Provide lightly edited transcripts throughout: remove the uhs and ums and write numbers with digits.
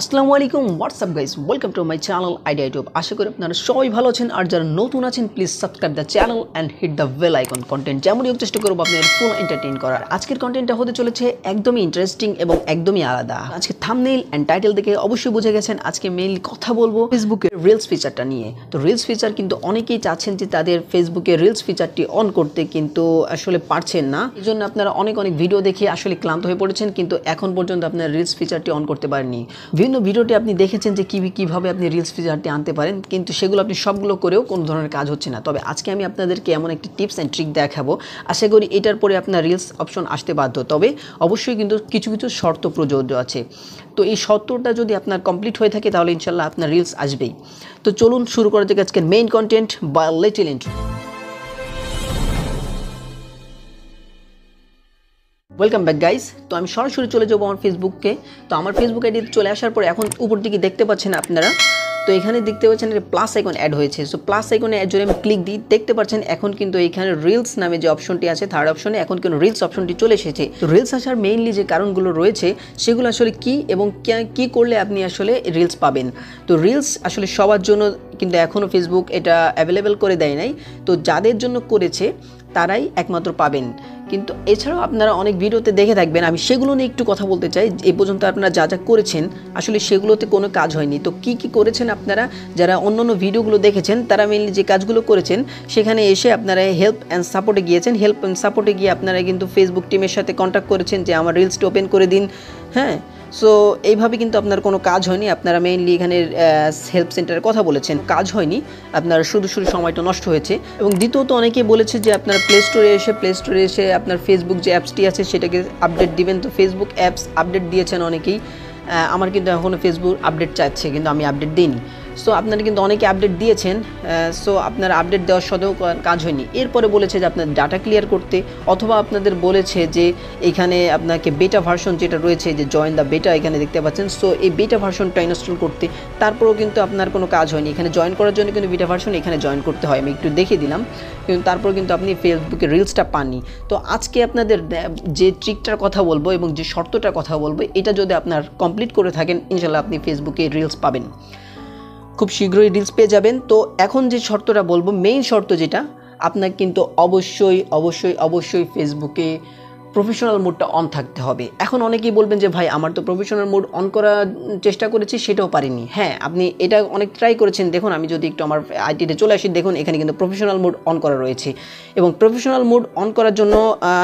আসসালামু আলাইকুম WhatsApp guys welcome to my channel idea YouTube. আশা করি আপনারা সবাই ভালো আছেন, আর যারা নতুন আছেন please subscribe the channel and hit the bell icon. Content যেমনই হোক চেষ্টা করবো আপনাদের ফুল এন্টারটেইন করার। আজকের কন্টেন্টটা হতে চলেছে একদমই ইন্টারেস্টিং এবং একদমই আলাদা। আজকে থাম্বনেইল অ্যান্ড টাইটেল দেখে অবশ্যই বুঝে গেছেন আজকে মেইনলি কথা বলবো ফেসবুকের রিলস ফিচারটা নিয়ে। তো রিলস ফিচার কিন্তু অনেকেই চাচ্ছেন যে তাদের ফেসবুকে রিলস ফিচারটি অন করতে, কিন্তু আসলে পারছেন না। এই জন্য আপনারা অনেক ভিডিও দেখে আসলে ক্লান্ত হয়ে পড়েছেন, কিন্তু এখন পর্যন্ত আপনারা রিলস ফিচারটি অন করতে পারেননি। বিভিন্ন ভিডিওটি আপনি দেখেছেন যে কিভাবে আপনি রিলস ফিচারটি আনতে পারেন, কিন্তু সেগুলো আপনি সবগুলো করেও কোনো ধরনের কাজ হচ্ছে না। তবে আজকে আমি আপনাদেরকে এমন একটি টিপস অ্যান্ড ট্রিক দেখাবো, আশা করি এটার পরে আপনার রিলস অপশন আসতে বাধ্য। তবে অবশ্যই কিন্তু কিছু শর্ত প্রযোজ্য আছে। তো এই শর্তটা যদি আপনার কমপ্লিট হয়ে থাকে তাহলে ইনশাল্লাহ আপনার রিলস আসবেই। তো চলুন শুরু করা যাক আজকের মেইন কন্টেন্ট বা little intro. Welcome back guys. তো আমি সরাসরি চলে যাবো আমার ফেসবুককে। তো আমার ফেসবুক আইডিতে চলে আসার পর এখন উপর দিকে দেখতে পাচ্ছেন আপনারা, তো এখানে দেখতে পাচ্ছেন প্লাস আইকন অ্যাড হয়েছে। সো প্লাস আইকনে যদি আমি ক্লিক দিই দেখতে পাচ্ছেন এখন কিন্তু এখানে রিলস নামে যে অপশনটি আছে থার্ড অপশনে এখন কিন্তু রিলস অপশনটি চলে এসেছে। তো রিলস আসার মেইনলি যে কারণগুলো রয়েছে সেগুলো আসলে কি এবং কি করলে আপনি আসলে রিলস পাবেন। তো রিলস আসলে সবার জন্য কিন্তু এখনও ফেসবুক এটা অ্যাভেলেবেল করে দেয় নাই। তো যাদের জন্য করেছে তারাই একমাত্র পাবেন, কিন্তু এছাড়াও আপনারা অনেক ভিডিওতে দেখে থাকবেন। আমি সেগুলো নিয়ে একটু কথা বলতে চাই। এ পর্যন্ত আপনারা যা করেছেন আসলে সেগুলোতে কোনো কাজ হয়নি। তো কি করেছেন আপনারা, যারা অন্যান্য ভিডিওগুলো দেখেছেন তারা মেনলি যে কাজগুলো করেছেন সেখানে এসে আপনারা হেল্প অ্যান্ড সাপোর্টে গিয়েছেন। হেল্প অ্যান্ড সাপোর্টে গিয়ে আপনারা কিন্তু ফেসবুক টিমের সাথে কন্ট্যাক্ট করেছেন যে আমার রিলসটি ওপেন করে দিন। হ্যাঁ, সো এইভাবে কিন্তু আপনার কোনো কাজ হয়নি। আপনারা মেইনলি এখানে হেল্প সেন্টারের কথা বলেছেন, কাজ হয়নি, আপনার শুধু সময়টা নষ্ট হয়েছে। এবং দ্বিতীয়ত অনেকে বলেছে যে আপনার প্লে স্টোরে এসে আপনার ফেসবুক যে অ্যাপসটি আছে সেটাকে আপডেট দিবেন। তো ফেসবুক অ্যাপস আপডেট দিয়েছেন অনেকেই, আমার কিন্তু এখনও ফেসবুক আপডেট চাচ্ছে কিন্তু আমি আপডেট দিইনি। সো আপনারা কিন্তু অনেকে আপডেট দিয়েছেন, সো আপনারা আপডেট দেওয়ার সত্ত্বেও কাজ হয়নি। এরপরে বলেছে যে আপনার ডাটা ক্লিয়ার করতে, অথবা আপনাদের বলেছে যে এখানে আপনাকে বেটা ভার্সন যেটা রয়েছে যে জয়েন দ্য বেটা এখানে দেখতে পাচ্ছেন, সো এই বেটা ভার্সনটা ইনস্টল করতে, তারপরেও কিন্তু আপনার কোনো কাজ হয়নি। এখানে জয়েন করার জন্য কিন্তু বেটা ভার্সন এখানে জয়েন করতে হয়, আমি একটু দেখে দিলাম, কিন্তু তারপর কিন্তু আপনি ফেসবুকে রিলসটা পাননি। তো আজকে আপনাদের যে ট্রিকটার কথা বলবো এবং যে শর্তটার কথা বলবো এটা যদি আপনার কমপ্লিট করে থাকেন ইনশাল্লাহ আপনি ফেসবুকে রিলস পাবেন, খুব শীঘ্রই রিলস পেয়ে যাবেন। তো এখন যে শর্তটা বলবো, মেইন শর্ত যেটা, আপনার কিন্তু অবশ্যই ফেসবুকে প্রফেশনাল মোডটা অন থাকতে হবে। এখন অনেকেই বলবেন যে ভাই আমার তো প্রফেশনাল মোড অন করার চেষ্টা করেছি সেটাও পারিনি। হ্যাঁ, আপনি এটা অনেক ট্রাই করেছেন। দেখুন আমি যদি একটু আমার আইটিতে চলে আসি, দেখুন এখানে কিন্তু প্রফেশনাল মোড অন করা রয়েছে। এবং প্রফেশনাল মোড অন করার জন্য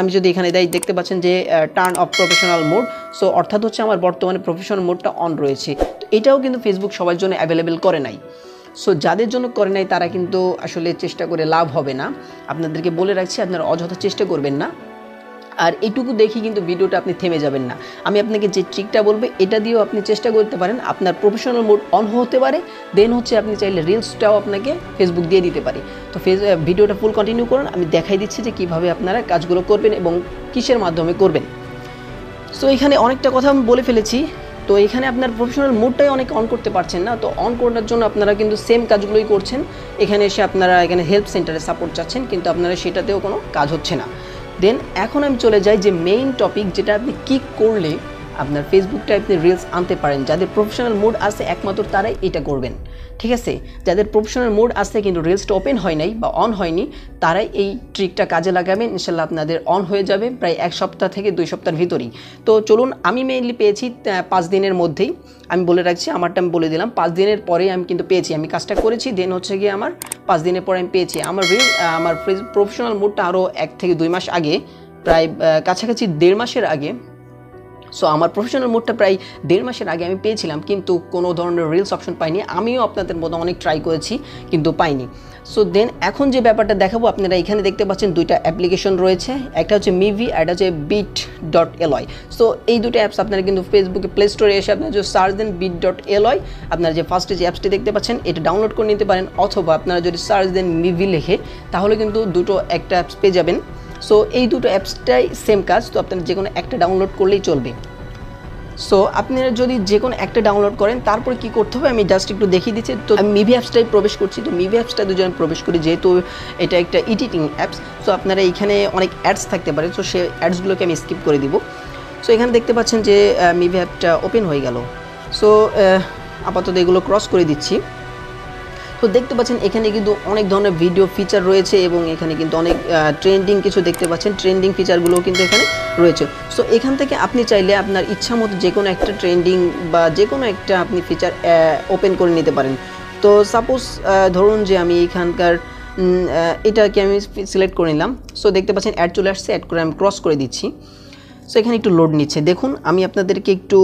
আমি যদি এখানে দেখতে পাচ্ছেন যে turn off professional mode, so অর্থাৎ হচ্ছে আমার বর্তমানে প্রফেশনাল মোডটা অন রয়েছে। তো এটাও কিন্তু ফেসবুক সবার জন্য অ্যাভেলেবেল করে নাই। সো যাদের জন্য করে নাই তারা কিন্তু আসলে চেষ্টা করে লাভ হবে না। আপনাদেরকে বলে রাখছি আপনারা অযথা চেষ্টা করবেন না, আর এইটুকু দেখি কিন্তু ভিডিওটা আপনি থেমে যাবেন না। আমি আপনাকে যে ট্রিকটা বলবো এটা দিয়েও আপনি চেষ্টা করতে পারেন, আপনার প্রফেশনাল মোড অন হতে পারে, দেন হচ্ছে আপনি চাইলে রিলসটাও আপনাকে ফেসবুক দিয়ে দিতে পারে। তো ভিডিওটা ফুল কন্টিনিউ করুন, আমি দেখাই দিচ্ছি যে কীভাবে আপনারা কাজগুলো করবেন এবং কিসের মাধ্যমে করবেন। সো এখানে অনেকটা কথা আমি বলে ফেলেছি। তো এখানে আপনার প্রফেশনাল মোডটাই অনেকে অন করতে পারছেন না। তো অন করার জন্য আপনারা কিন্তু সেম কাজগুলোই করছেন। এখানে এসে আপনারা এখানে হেল্প সেন্টারে সাপোর্ট চাচ্ছেন, কিন্তু আপনারা সেটাতেও কোনো কাজ হচ্ছে না। দেন এখন আমি চলে যাই যে মেইন টপিক, যেটা আপনি কী করলে আপনার ফেসবুকটা আপনি রিলস আনতে পারেন। যাদের প্রফেশনাল মোড আছে একমাত্র তারাই এটা করবেন, ঠিক আছে? যাদের প্রফেশনাল মোড আছে কিন্তু রিলসটা ওপেন হয় নাই বা অন হয়নি, তারাই এই ট্রিকটা কাজে লাগাবেন, ইনশাল্লাহ আপনাদের অন হয়ে যাবে প্রায় 1 সপ্তাহ থেকে 2 সপ্তাহের ভিতরেই। তো চলুন, আমি মেইনলি পেয়েছি 5 দিনের মধ্যেই। আমি বলে রাখছি আমারটা আমি বলে দিলাম, 5 দিনের পরেই আমি কিন্তু পেয়েছি। আমি কাজটা করেছি, দেন হচ্ছে গিয়ে আমার 5 দিনের পরে আমি পেয়েছি। আমার প্রফেশনাল মোডটা আরও 1 থেকে 2 মাস আগে, প্রায় কাছাকাছি 1.5 মাসের আগে। সো আমার প্রফেশনাল মোডটা প্রায় 1.5 মাসের আগে আমি পেয়েছিলাম, কিন্তু কোনো ধরনের রিলস অপশন পাইনি। আমিও আপনাদের মতো অনেক ট্রাই করেছি কিন্তু পাইনি। সো দেন এখন যে ব্যাপারটা দেখাবো, আপনারা এখানে দেখতে পাচ্ছেন 2টা অ্যাপ্লিকেশন রয়েছে, একটা হচ্ছে মিভি আর একটা হচ্ছে bit.ly। সো এই 2টা অ্যাপস আপনারা কিন্তু ফেসবুকে প্লে স্টোরে এসে আপনারা যদি সার্চ দেন bit.ly, আপনারা যে ফার্স্টে যে অ্যাপসটি দেখতে পাচ্ছেন এটা ডাউনলোড করে নিতে পারেন, অথবা আপনারা যদি সার্চ দেন মিভি লিখে তাহলে কিন্তু একটা অ্যাপস পেয়ে যাবেন। সো এই 2টো অ্যাপসটাই সেম কাজ, তো আপনারা যে কোনো একটা ডাউনলোড করলেই চলবে। সো আপনারা যদি যে কোনো একটা ডাউনলোড করেন তারপর কি করতে হবে আমি জাস্ট একটু দেখিয়ে দিচ্ছি। তো আমি মিভি অ্যাপসটাই প্রবেশ করছি। তো মিভি অ্যাপসটা দুজন প্রবেশ করি, যেহেতু এটা একটা এডিটিং অ্যাপস, সো আপনারা এখানে অনেক অ্যাডস থাকতে পারে, তো সেই অ্যাডসগুলোকে আমি স্কিপ করে দিব। সো এখানে দেখতে পাচ্ছেন যে মিভি অ্যাপটা ওপেন হয়ে গেল। সো আপাতত এগুলো ক্রস করে দিচ্ছি। তো দেখতে পাচ্ছেন এখানে কিন্তু অনেক ধরনের ভিডিও ফিচার রয়েছে এবং এখানে কিন্তু অনেক ট্রেন্ডিং কিছু দেখতে পাচ্ছেন, ট্রেন্ডিং ফিচারগুলোও কিন্তু এখানে রয়েছে। সো এখান থেকে আপনি চাইলে আপনার ইচ্ছা মতো যে কোনো একটা ট্রেন্ডিং বা যে কোনো একটা আপনি ফিচার ওপেন করে নিতে পারেন। তো সাপোজ ধরুন যে আমি এখানকার এটাকে আমি সিলেক্ট করে নিলাম। সো দেখতে পাচ্ছেন অ্যাড চলে আসছে, অ্যাড করে আমি ক্রস করে দিচ্ছি। সো এখানে একটু লোড নিচ্ছে, দেখুন আমি আপনাদেরকে একটু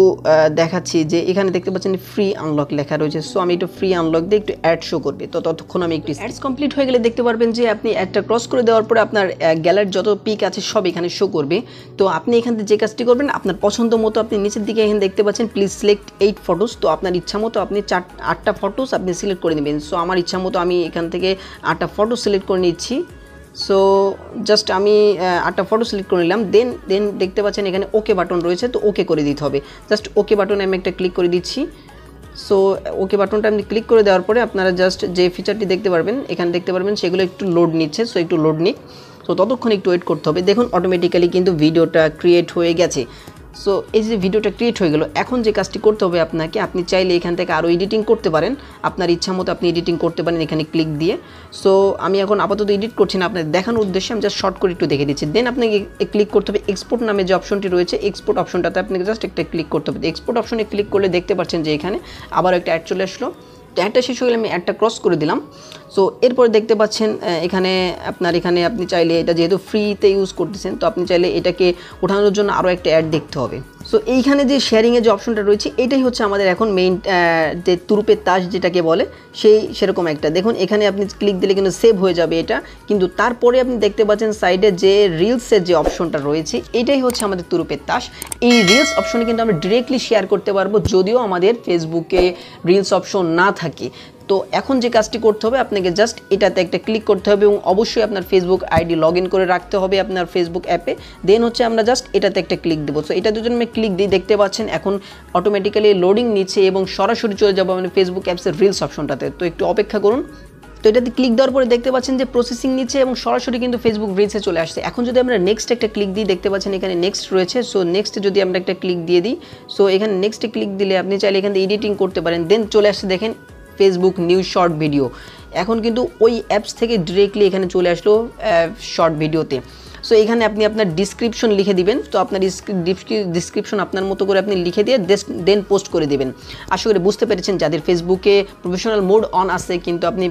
দেখাচ্ছি যে এখানে দেখতে পাচ্ছেন ফ্রি আনলক লেখা রয়েছে। সো আমি একটু ফ্রি আনলক দিয়ে একটু অ্যাড শো করবে, তো ততক্ষণ আমি একটু অ্যাডস কমপ্লিট হয়ে গেলে দেখতে পারবেন যে আপনি অ্যাডটা ক্রস করে দেওয়ার পরে আপনার গ্যালারির যত পিক আছে সব এখানে শো করবে। তো আপনি এখান থেকে যে কাজটি করবেন, আপনার পছন্দ মতো আপনি নিচের দিকে এখানে দেখতে পাচ্ছেন প্লিজ সিলেক্ট 8 ফটোস। তো আপনার ইচ্ছা মতো আপনি 8টা ফটোস আপনি সিলেক্ট করে নেবেন। সো আমার ইচ্ছা মতো আমি এখান থেকে 8টা ফটো সিলেক্ট করে নিচ্ছি। সো জাস্ট আমি 8টা ফটো সিলেক্ট করে নিলাম। দেন দেখতে পাচ্ছেন এখানে ওকে বাটন রয়েছে, তো ওকে করে দিতে হবে। জাস্ট ওকে বাটনে আমি একটা ক্লিক করে দিচ্ছি। সো ওকে বাটনটা আপনি ক্লিক করে দেওয়ার পরে আপনারা জাস্ট যে ফিচারটি দেখতে পারবেন এখানে দেখতে পারবেন সেগুলো একটু লোড নিচ্ছে। সো একটু লোড নিক, তো ততক্ষণ একটু ওয়েট করতে হবে। দেখুন অটোমেটিক্যালি কিন্তু ভিডিওটা ক্রিয়েট হয়ে গেছে। সো এই যে ভিডিওটা ক্রিয়েট হয়ে গেল, এখন যে কাজটি করতে হবে আপনাকে, আপনি চাইলে এখান থেকে আরও এডিটিং করতে পারেন, আপনার ইচ্ছা মতো আপনি এডিটিং করতে পারেন এখানে ক্লিক দিয়ে। সো আমি এখন আপাতত এডিট করছি না, আপনাদের দেখানোর উদ্দেশ্যে আমি জাস্ট শর্ট করে একটু দেখে দিচ্ছি। দেন আপনাকে ক্লিক করতে হবে এক্সপোর্ট নামে যে অপশনটি রয়েছে, এক্সপোর্ট অপশনটাতে আপনাকে জাস্ট একটা ক্লিক করতে হবে। এক্সপোর্ট অপশনে ক্লিক করলে দেখতে পাচ্ছেন যে এখানে আবার একটা অ্যাড চলে আসলো। তো অ্যাডটা শেষ হয়ে গেলে আমি অ্যাডটা ক্রস করে দিলাম। সো এরপরে দেখতে পাচ্ছেন এখানে আপনি চাইলে এটা যেহেতু ফ্রিতে ইউজ করতেছেন, তো আপনি চাইলে এটাকে ওঠানোর জন্য আরও একটা অ্যাড দেখতে হবে। সো এইখানে যে শেয়ারিংয়ের যে অপশনটা রয়েছে এটাই হচ্ছে আমাদের এখন মেইন যে তুরুপের তাস যেটাকে বলে সেরকম একটা। দেখুন এখানে আপনি ক্লিক দিলে কিন্তু সেভ হয়ে যাবে এটা, কিন্তু তারপরে আপনি দেখতে পাচ্ছেন সাইডে যে রিলসের যে অপশনটা রয়েছে এটাই হচ্ছে আমাদের তুরুপের তাস। এই রিলস অপশনে কিন্তু আমরা ডিরেক্টলি শেয়ার করতে পারবো, যদিও আমাদের ফেসবুকে রিলস অপশন না থাকে। তো এখন যে কাজটি করতে হবে, আপনাকে জাস্ট এটাতে একটা ক্লিক করতে হবে এবং অবশ্যই আপনার ফেসবুক আইডি লগ ইন করে রাখতে হবে আপনার ফেসবুক অ্যাপে। দেন হচ্ছে আমরা জাস্ট এটাতে একটা ক্লিক দেবো। সো এটাতে যদি আমি ক্লিক দিই দেখতে পাচ্ছেন এখন অটোমেটিক্যালি লোডিং নিচ্ছে এবং সরাসরি চলে যাবো মানে ফেসবুক অ্যাপসের রিলস অপশনটাতে। তো একটু অপেক্ষা করুন। তো এটাতে ক্লিক দেওয়ার পরে দেখতে পাচ্ছেন যে প্রসেসিং নিচ্ছে এবং সরাসরি কিন্তু ফেসবুক রিলসে চলে আসছে। এখন যদি আমরা নেক্সট একটা ক্লিক দিই দেখতে পাচ্ছেন এখানে নেক্সট রয়েছে। সো নেক্সট যদি আমরা একটা ক্লিক দিয়ে দিই, সো এখানে নেক্সটে ক্লিক দিলে আপনি চাইলে এখান থেকে এডিটিং করতে পারেন। দেন চলে আসছে দেখেন ফেসবুক নিউজ শর্ট ভিডিও। এখন কিন্তু ওই অ্যাপস থেকে ডিরেক্টলি এখানে চলে আসলো শর্ট ভিডিওতে। সো এখানে আপনি আপনার ডিসক্রিপশন লিখে দিবেন। তো আপনার ডিসক্রিপশন আপনার মতো করে আপনি লিখে দিয়ে দেন পোস্ট করে দেবেন। আশা করি বুঝতে পেরেছেন, যাদের ফেসবুকে প্রফেশনাল মোড অন আছে কিন্তু আপনি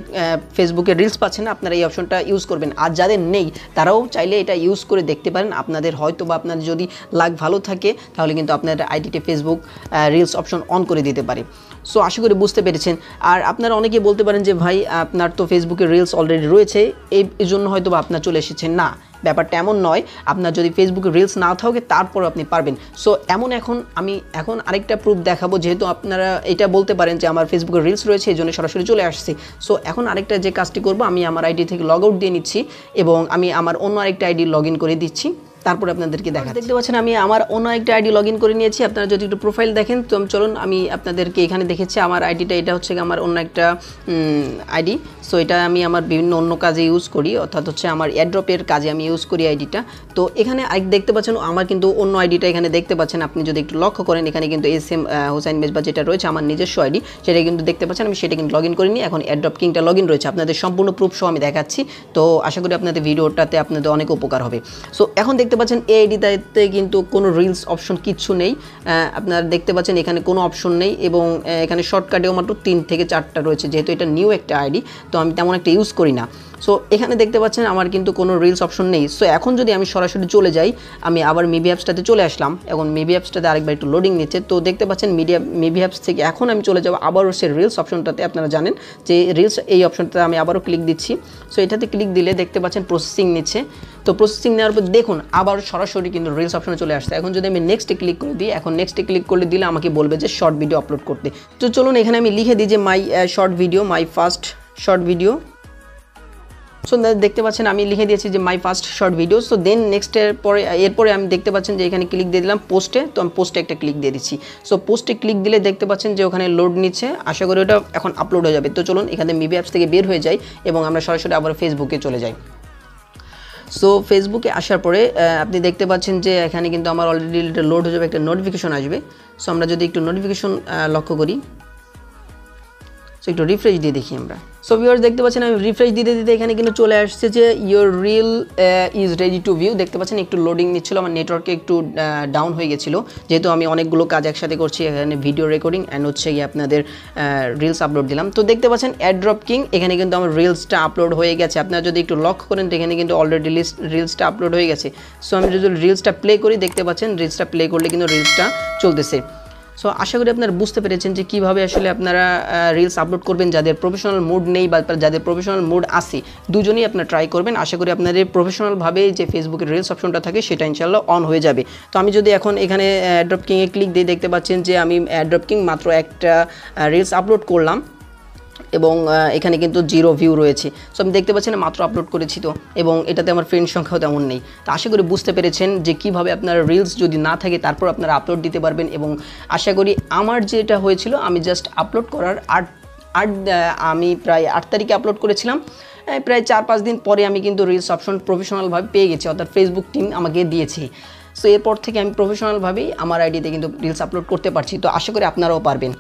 ফেসবুকে রিলস পাচ্ছেন না, আপনারা এই অপশনটা ইউজ করবেন। আর যাদের নেই তারাও চাইলে এটা ইউজ করে দেখতে পারেন। আপনাদের হয়তো বা আপনাদের যদি লাক ভালো থাকে তাহলে কিন্তু আপনার আইডিতে ফেসবুক রিলস অপশন অন করে দিতে পারে। সো আশা করি বুঝতে পেরেছেন। আর আপনারা অনেকেই বলতে পারেন যে ভাই আপনার তো ফেসবুকে রিলস অলরেডি রয়েছে, এই জন্য হয়তো বা আপনার চলে এসেছে। না, ব্যাপারটা এমন নয়। আপনার যদি ফেসবুকে রিলস না থাকে তারপর আপনি পারবেন। সো আমি এখন আরেকটা প্রুফ দেখাবো, যেহেতু আপনারা এটা বলতে পারেন যে আমার ফেসবুকে রিলস রয়েছে এই জন্য সরাসরি চলে আসছে। সো এখন আরেকটা যে কাজটি করবো, আমি আমার আইডি থেকে লগ আউট দিয়ে নিচ্ছি এবং আমি আমার অন্য আরেকটা আইডি লগ ইন করে দিচ্ছি। তারপরে আপনাদেরকে দেখতে পাচ্ছেন আমি আমার অন্য একটা আইডি লগ ইন করে নিয়েছি। আপনারা যদি একটু প্রোফাইল দেখেন, তো চলুন আমি আপনাদেরকে এখানে দেখেছি আমার আইডিটা, এটা হচ্ছে আমার অন্য একটা আইডি। সো এটা আমি আমার বিভিন্ন অন্য কাজে ইউজ করি, অর্থাৎ হচ্ছে আমার এয়ারড্রপের কাজে আমি ইউজ করি আইডিটা। তো এখানে দেখতে পাচ্ছেন আমার কিন্তু অন্য আইডিটা এখানে দেখতে পাচ্ছেন। আপনি যদি একটু লক্ষ্য করেন এখানে কিন্তু SM হোসাইন মেজবা যেটা রয়েছে আমার নিজস্ব আইডি, সেটা কিন্তু দেখতে পাচ্ছেন। আমি সেটা কিন্তু লগ ইন করিনি, এখন এয়ারড্রপ কিংটা লগ ইন রয়েছে। আপনাদের সম্পূর্ণ প্রুফ সহ আমি দেখাচ্ছি। তো আশা করি আপনাদের ভিডিওটাতে আপনাদের অনেক উপকার হবে। সো এখন দেখতে পাচ্ছেন এই আইডিটাতে কিন্তু কোনো রিলস অপশন কিচ্ছু নেই। আপনারা দেখতে পাচ্ছেন এখানে কোনো অপশন নেই এবং এখানে শর্টকাটেও মাত্র 3 থেকে 4টা রয়েছে, যেহেতু এটা নিউ একটা আইডি তো আমি তেমন একটা ইউজ করি না। সো এখানে দেখতে পাচ্ছেন আমার কিন্তু কোনো রিলস অপশন নেই। সো এখন যদি আমি সরাসরি চলে যাই, আমি আবার মিভি অ্যাপসটাতে চলে আসলাম। এখন মিভি অ্যাপসটাতে আরেকবার একটু লোডিং নিচ্ছে। তো দেখতে পাচ্ছেন মিভি অ্যাপস থেকে এখন আমি চলে যাব আবারও সে রিলস অপশনটাতে। আপনারা জানেন যে রিলস এই অপশনটাতে আমি আবারও ক্লিক দিচ্ছি। সো এটাতে ক্লিক দিলে দেখতে পাচ্ছেন প্রসেসিং নিচ্ছে। তো প্রসেসিং নেওয়ার পর দেখুন আবার সরাসরি কিন্তু রিলস অপশনে চলে আসছে। এখন যদি আমি নেক্সটে ক্লিক করে দিই, এখন নেক্সটে ক্লিক করলে দিলে আমাকে বলবে যে শর্ট ভিডিও আপলোড করতে। তো চলুন এখানে আমি লিখে দিই যে my first short video. So দেখতে পাচ্ছেন আমি লিখে দিয়েছি যে my first short video. So then এরপরে আমি দেখতে পাচ্ছেন যে এখানে ক্লিক দিয়ে দিলাম পোস্টে। তো আমি পোস্টে একটা ক্লিক দিয়ে দিচ্ছি। সো পোস্টে ক্লিক দিলে দেখতে পাচ্ছেন যে ওখানে লোড নিচ্ছে। আশা করি ওটা এখন আপলোড হয়ে যাবে। তো চলুন এখানে মিভি অ্যাপস থেকে বের হয়ে যাই এবং আমরা সরাসরি আবার ফেসবুকে চলে যাই। সো ফেসবুকে আসার পরে আপনি দেখতে পাচ্ছেন যে এখানে কিন্তু আমার অলরেডি লোড হয়ে যাবে, একটা নোটিফিকেশন আসবে। সো আমরা যদি একটু নোটিফিকেশন লক্ষ্য করি, সো একটু রিফ্রেশ দিয়ে দেখি আমরা। সো ভিউয়ার্স দেখতে পাচ্ছেন আমি রিফ্রেশ দিতে দিতে এখানে কিন্তু চলে আসছে যে your reel is ready to view. দেখতে পাচ্ছেন একটু লোডিং নিচ্ছিল, আমার নেটওয়ার্কে একটু ডাউন হয়ে গেছিলো, যেহেতু আমি অনেকগুলো কাজ একসাথে করছি, এখানে ভিডিও রেকর্ডিং অ্যান্ড হচ্ছে গিয়ে আপনাদের রিলস আপলোড দিলাম। তো দেখতে পাচ্ছেন অ্যাড্রপ কিং, এখানে কিন্তু আমার রিলসটা আপলোড হয়ে গেছে। আপনারা যদি একটু লক্ষ্য করেন তো এখানে কিন্তু অলরেডি রিলসটা আপলোড হয়ে গেছে। সো আমি যদি রিলসটা প্লে করি, দেখতে পাচ্ছেন রিলসটা প্লে করলে কিন্তু রিলসটা চলতেছে। সো আশা করি আপনারা বুঝতে পেরেছেন যে কীভাবে আসলে আপনারা রিলস আপলোড করবেন। যাদের প্রফেশনাল মুড নেই বা যাদের প্রফেশনাল মুড আছে, দুজনেই আপনারা ট্রাই করবেন। আশা করি আপনাদের প্রফেশনালভাবে যে ফেসবুকের রিলস অপশনটা থাকে সেটা ইনশাল্লাহ অন হয়ে যাবে। তো আমি যদি এখন এখানে অ্যাড্রপ কিংয়ে ক্লিক দিই, দেখতে পাচ্ছেন যে আমি অ্যাড্রপ কিং মাত্র একটা রিলস আপলোড করলাম এবং এখানে কিন্তু 0 ভিউ রয়েছে। সো আমি দেখতে পাচ্ছি না মাত্র আপলোড করেছি তো, এবং এটাতে আমার ফ্রেন্ড সংখ্যাও তেমন নেই। তো আশা করি বুঝতে পেরেছেন যে কীভাবে আপনার রিলস যদি না থাকে তারপর আপনারা আপলোড দিতে পারবেন। এবং আশা করি আমার যেটা হয়েছিল, আমি জাস্ট আপলোড করার আমি প্রায় 8 তারিখে আপলোড করেছিলাম, প্রায় 4-5 দিন পরে আমি কিন্তু রিলস অপশন প্রফেশনালভাবে পেয়ে গেছি, অর্থাৎ ফেসবুক টিম আমাকে দিয়েছে। সো এরপর থেকে আমি প্রফেশনালভাবেই আমার আইডিতে কিন্তু রিলস আপলোড করতে পারছি। তো আশা করি আপনারাও পারবেন।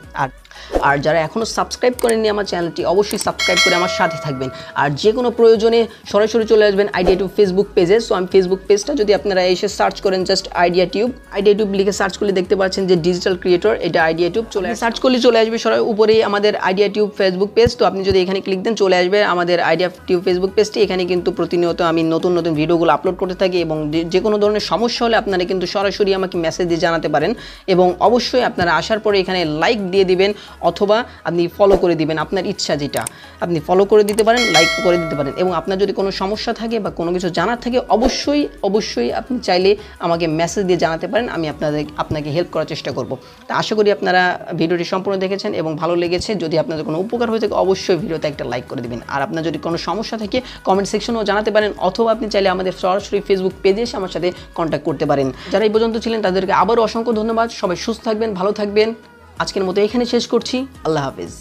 আর যারা এখনও সাবস্ক্রাইব করেননি আমার চ্যানেলটি, অবশ্যই সাবস্ক্রাইব করে আমার সাথে থাকবেন। আর যে কোনো প্রয়োজনে সরাসরি চলে আসবেন আইডিয়া টিউব ফেসবুক পেজে। সো আমি ফেসবুক পেজটা যদি আপনারা এসে সার্চ করেন জাস্ট আইডিয়া টিউব লিখে সার্চ করলে দেখতে পাচ্ছেন যে ডিজিটাল ক্রিয়েটর, এটা আইডিয়া টিউব সার্চ করলে চলে আসবে সরাসরি উপরেই আমাদের আইডিয়া টিউব ফেসবুক পেজ। তো আপনি যদি এখানে ক্লিক দেন চলে আসবে আমাদের আইডিয়া টিউব ফেসবুক পেজটি। এখানে কিন্তু প্রতিনিয়ত আমি নতুন নতুন ভিডিওগুলো আপলোড করতে থাকি, এবং যে কোনো ধরনের সমস্যা হলে আপনারা কিন্তু সরাসরি আমাকে মেসেজ দিয়ে জানাতে পারেন। এবং অবশ্যই আপনারা আসার পরে এখানে লাইক দিয়ে দিবেন অথবা আপনি ফলো করে দিবেন, আপনার ইচ্ছা যেটা আপনি ফলো করে দিতে পারেন, লাইক করে দিতে পারেন। এবং আপনার যদি কোনো সমস্যা থাকে বা কোনো কিছু জানার থাকে অবশ্যই আপনি চাইলে আমাকে মেসেজ দিয়ে জানাতে পারেন, আমি আপনাকে হেল্প করার চেষ্টা করব। তা আশা করি আপনারা ভিডিওটি সম্পূর্ণ দেখেছেন এবং ভালো লেগেছে। যদি আপনাদের কোনো উপকার হয়ে থাকে অবশ্যই ভিডিওতে একটা লাইক করে দিবেন। আর আপনার যদি কোনো সমস্যা থাকে কমেন্ট সেকশনেও জানাতে পারেন, অথবা আপনি চাইলে আমাদের সরাসরি ফেসবুক পেজে এসে আমার সাথে কন্ট্যাক্ট করতে পারেন। যারা এই পর্যন্ত ছিলেন তাদেরকে আবারও অসংখ্য ধন্যবাদ। সবাই সুস্থ থাকবেন, ভালো থাকবেন। আজকের মতো এখানে শেষ করছি। আল্লাহ হাফেজ।